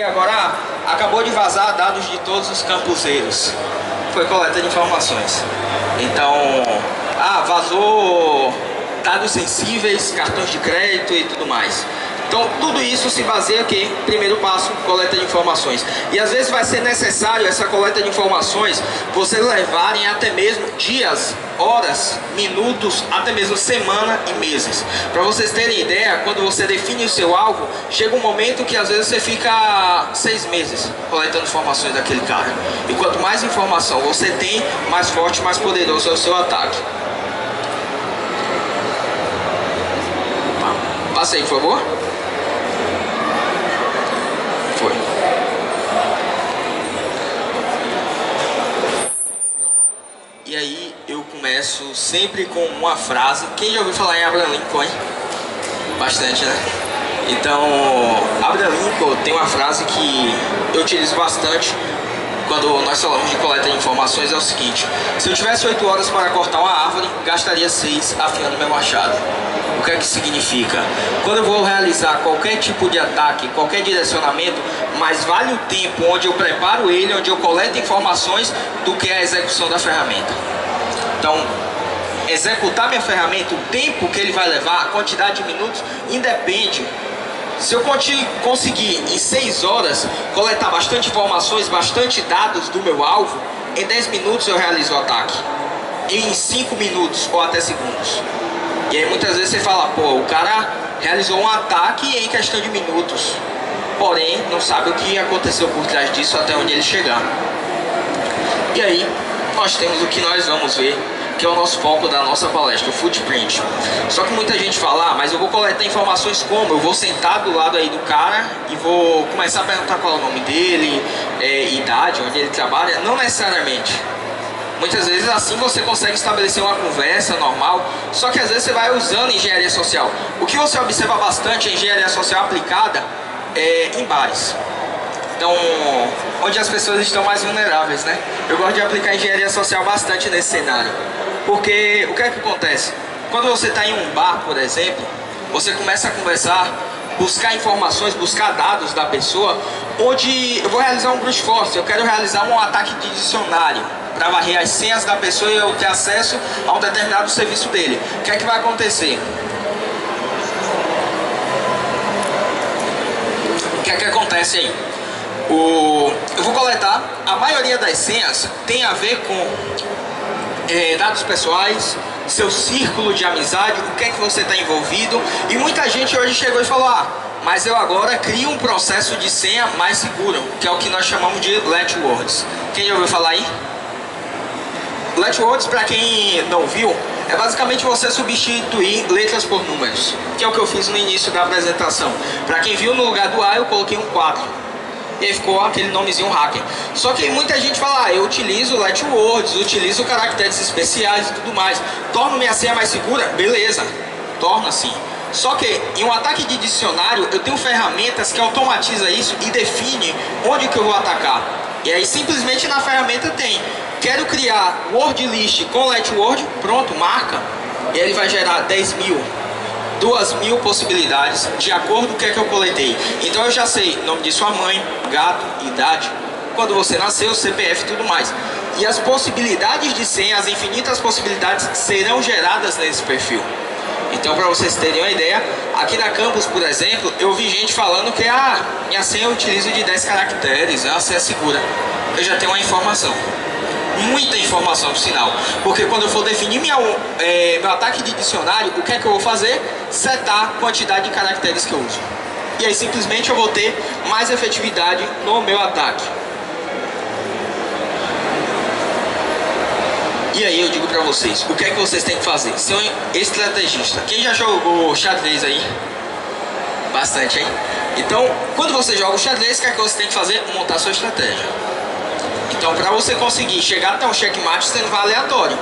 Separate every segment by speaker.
Speaker 1: E agora acabou de vazar dados de todos os campuseiros. Foi coleta de informações. Então, vazou dados sensíveis, cartões de crédito e tudo mais. Então, tudo isso se baseia aqui, primeiro passo, coleta de informações. E às vezes vai ser necessário essa coleta de informações, vocês levarem até mesmo dias, horas, minutos, até mesmo semana e meses. Para vocês terem ideia, quando você define o seu alvo, chega um momento que às vezes você fica 6 meses coletando informações daquele cara. E quanto mais informação você tem, mais forte, mais poderoso é o seu ataque. Passa aí, por favor. Foi. E aí eu começo sempre com uma frase. Quem já ouviu falar em Abraham Lincoln, hein? Bastante, né? Então, Abraham Lincoln tem uma frase que eu utilizo bastante quando nós falamos de coleta de informações, é o seguinte: se eu tivesse 8 horas para cortar uma árvore, gastaria 6 afiando meu machado. O que é que significa? Quando eu vou realizar qualquer tipo de ataque, qualquer direcionamento, mais vale o tempo onde eu preparo ele, onde eu coleto informações, do que a execução da ferramenta. Então, executar minha ferramenta, o tempo que ele vai levar, a quantidade de minutos, independe. Se eu conseguir em 6 horas coletar bastante informações, bastante dados do meu alvo, em 10 minutos eu realizo o ataque. E em 5 minutos ou até segundos. E aí muitas vezes você fala, pô, o cara realizou um ataque em questão de minutos. Porém, não sabe o que aconteceu por trás disso até onde ele chegar. E aí, nós temos o que nós vamos ver, que é o nosso foco da nossa palestra, o footprint. Só que muita gente fala, mas eu vou coletar informações como? Eu vou sentar do lado aí do cara e vou começar a perguntar qual é o nome dele, idade, onde ele trabalha. Não necessariamente. Muitas vezes assim você consegue estabelecer uma conversa normal, só que às vezes você vai usando engenharia social. O que você observa bastante é engenharia social aplicada em bares. Então, onde as pessoas estão mais vulneráveis, né? Eu gosto de aplicar engenharia social bastante nesse cenário. Porque o que é que acontece? Quando você está em um bar, por exemplo, você começa a conversar, buscar informações, buscar dados da pessoa, onde eu vou realizar um brute force, eu quero realizar um ataque de dicionário para varrer as senhas da pessoa e eu ter acesso a um determinado serviço dele. O que é que vai acontecer? O que é que acontece aí? Eu vou coletar, a maioria das senhas tem a ver com dados pessoais, seu círculo de amizade, o que é que você está envolvido. E muita gente hoje chegou e falou, mas eu agora crio um processo de senha mais seguro, que é o que nós chamamos de let words. Quem já ouviu falar aí? Let words, para quem não viu, é basicamente você substituir letras por números, que é o que eu fiz no início da apresentação. Para quem viu, no lugar do A eu coloquei um 4. E aí ficou aquele nomezinho hacker. Só que muita gente fala, eu utilizo let words, utilizo caracteres especiais e tudo mais. Torno minha senha mais segura? Beleza, torna sim. Só que em um ataque de dicionário, eu tenho ferramentas que automatizam isso e define onde que eu vou atacar. E aí simplesmente na ferramenta tem, quero criar word list com let word, pronto, marca. E aí ele vai gerar 10.000. 2.000 possibilidades de acordo com o que é que eu coletei. Então eu já sei nome de sua mãe, gato, idade, quando você nasceu, CPF e tudo mais. E as possibilidades de senha, as infinitas possibilidades serão geradas nesse perfil. Então, para vocês terem uma ideia, aqui na Campus, por exemplo, eu vi gente falando que minha senha eu utilizo de 10 caracteres, a senha segura. Eu já tenho uma informação. Muita informação por sinal, porque quando eu for definir meu ataque de dicionário, o que é que eu vou fazer? Setar a quantidade de caracteres que eu uso. E aí simplesmente eu vou ter mais efetividade no meu ataque. E aí eu digo pra vocês, o que é que vocês têm que fazer? Ser um estrategista. Quem já jogou xadrez aí? Bastante, hein? Então, quando você joga o xadrez, o que é que você tem que fazer? Montar sua estratégia. Então, para você conseguir chegar até um checkmate, você não vai aleatório.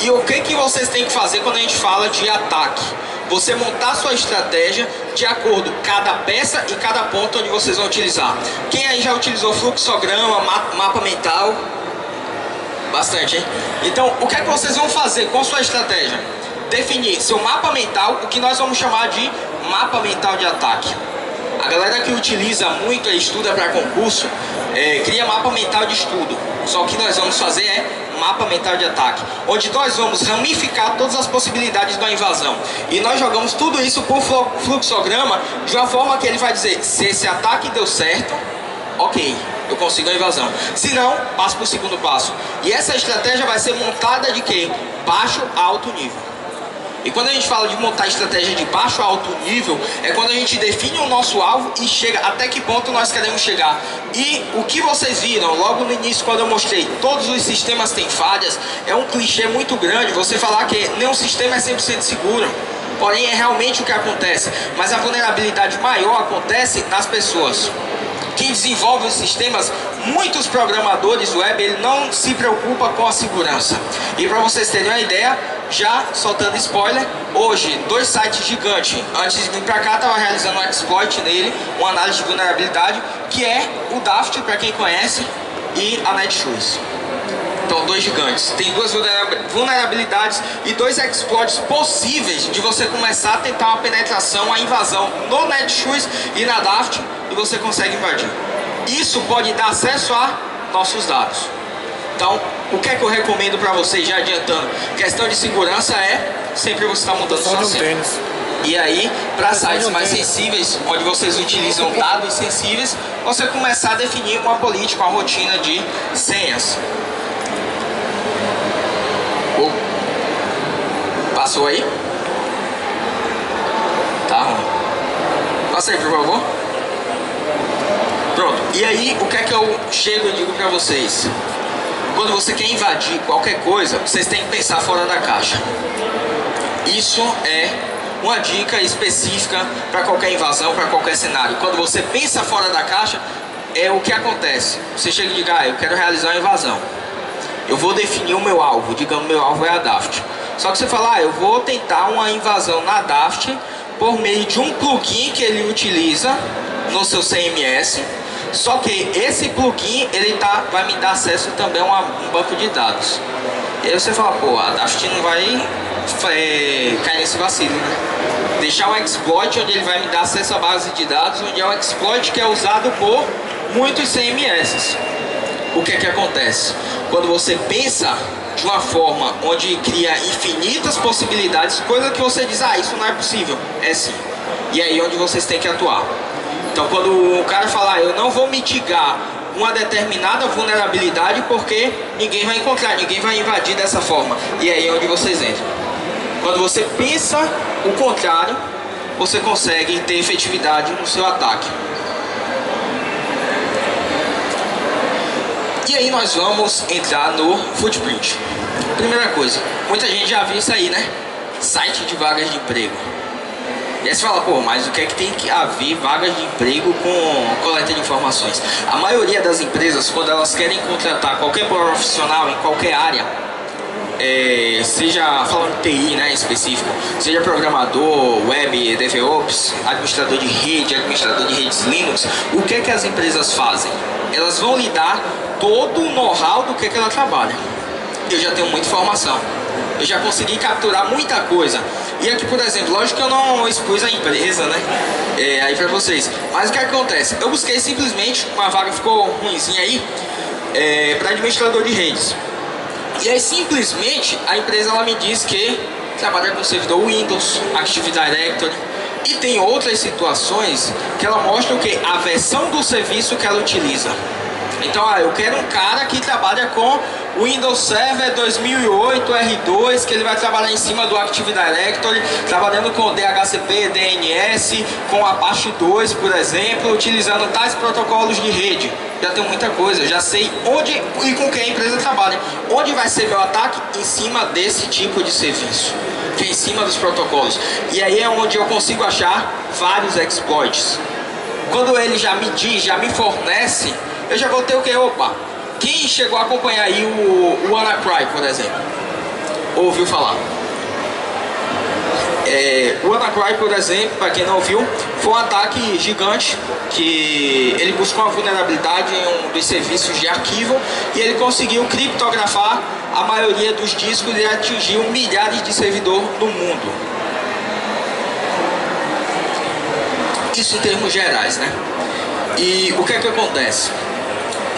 Speaker 1: E o que vocês têm que fazer quando a gente fala de ataque? Você montar sua estratégia de acordo com cada peça e cada ponto onde vocês vão utilizar. Quem aí já utilizou fluxograma, mapa mental? Bastante, hein? Então, o que é que vocês vão fazer com sua estratégia? Definir seu mapa mental, o que nós vamos chamar de mapa mental de ataque. A galera que utiliza muito e estuda para concurso, cria mapa mental de estudo. Só que nós vamos fazer mapa mental de ataque, onde nós vamos ramificar todas as possibilidades da invasão. E nós jogamos tudo isso por fluxograma, de uma forma que ele vai dizer, se esse ataque deu certo, ok, eu consigo a invasão. Se não, passo para o segundo passo. E essa estratégia vai ser montada de quê? Baixo a alto nível. E quando a gente fala de montar estratégia de baixo a alto nível, é quando a gente define o nosso alvo e chega até que ponto nós queremos chegar. E o que vocês viram logo no início, quando eu mostrei todos os sistemas têm falhas, é um clichê muito grande você falar que nenhum sistema é 100% seguro. Porém, é realmente o que acontece. Mas a vulnerabilidade maior acontece nas pessoas. Quem desenvolve os sistemas, muitos programadores web, ele não se preocupa com a segurança. E para vocês terem uma ideia, já soltando spoiler, hoje 2 sites gigantes, antes de vir para cá, estava realizando um exploit nele, uma análise de vulnerabilidade, que é o Daft, para quem conhece, e a Netshoes. Então, 2 gigantes. Tem 2 vulnerabilidades e 2 exploits possíveis de você começar a tentar uma penetração, uma invasão no Netshoes e na Daft, e você consegue invadir. Isso pode dar acesso a nossos dados. Então, o que é que eu recomendo para vocês, já adiantando? Questão de segurança é sempre você estar mudando sua senha. E aí, para sites mais sensíveis, onde vocês utilizam dados sensíveis, você começar a definir uma política, uma rotina de senhas. Passou aí? Tá ruim. Passa aí, por favor. Pronto. E aí, o que é que eu chego e digo pra vocês? Quando você quer invadir qualquer coisa, vocês têm que pensar fora da caixa. Isso é uma dica específica para qualquer invasão, para qualquer cenário. Quando você pensa fora da caixa, é o que acontece. Você chega e diz, eu quero realizar uma invasão. Eu vou definir o meu alvo, digamos, meu alvo é a Daft. Só que você fala, eu vou tentar uma invasão na Daft por meio de um plugin que ele utiliza no seu CMS. Só que esse plugin, ele vai me dar acesso também a um banco de dados. E aí você fala, a Daft não vai cair nesse vacilo, né? Deixar um exploit onde ele vai me dar acesso à base de dados, onde é um exploit que é usado por muitos CMS. O que é que acontece? Quando você pensa de uma forma onde cria infinitas possibilidades, coisa que você diz, isso não é possível. É sim. E aí onde vocês têm que atuar. Então quando o cara falar, eu não vou mitigar uma determinada vulnerabilidade porque ninguém vai encontrar, ninguém vai invadir dessa forma. E aí é onde vocês entram. Quando você pensa o contrário, você consegue ter efetividade no seu ataque. E aí nós vamos entrar no footprint. Primeira coisa, muita gente já viu isso aí, né? Site de vagas de emprego. E aí você fala, mas o que é que tem que haver vagas de emprego com coleta de informações? A maioria das empresas, quando elas querem contratar qualquer profissional em qualquer área, seja falando de TI, né, em específico, seja programador, web, DevOps, administrador de redes Linux, o que é que as empresas fazem? Elas vão lhe dar todo o know-how do que ela trabalha. Eu já tenho muita informação, eu já consegui capturar muita coisa. E aqui, por exemplo, lógico que eu não expus a empresa, né, aí pra vocês. Mas o que acontece? Eu busquei simplesmente, uma vaga ficou ruimzinha aí, para administrador de redes. E aí simplesmente a empresa ela me diz que trabalha com servidor Windows, Active Directory. E tem outras situações que ela mostra o que? A versão do serviço que ela utiliza. Então, eu quero um cara que trabalha com Windows Server 2008 R2, que ele vai trabalhar em cima do Active Directory, trabalhando com DHCP, DNS, com Apache 2, por exemplo, utilizando tais protocolos de rede. Já tenho muita coisa, já sei onde e com quem a empresa trabalha. Onde vai ser meu ataque? Em cima desse tipo de serviço, que é em cima dos protocolos. E aí é onde eu consigo achar vários exploits. Quando ele já me diz, já me fornece, eu já vou ter o que? Quem chegou a acompanhar aí o WannaCry, por exemplo? Ouviu falar? O WannaCry, por exemplo, para quem não ouviu, foi um ataque gigante que ele buscou uma vulnerabilidade em um dos serviços de arquivo e ele conseguiu criptografar a maioria dos discos e atingiu milhares de servidores no mundo. Isso em termos gerais, né? E o que é que acontece?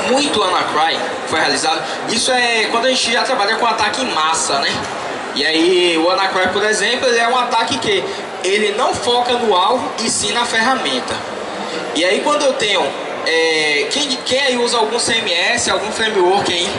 Speaker 1: Muito WannaCry foi realizado. Isso é quando a gente já trabalha com ataque em massa, né? E aí o WannaCry, por exemplo, ele é um ataque que ele não foca no alvo e sim na ferramenta. E aí quando eu tenho quem aí usa algum CMS, algum framework aí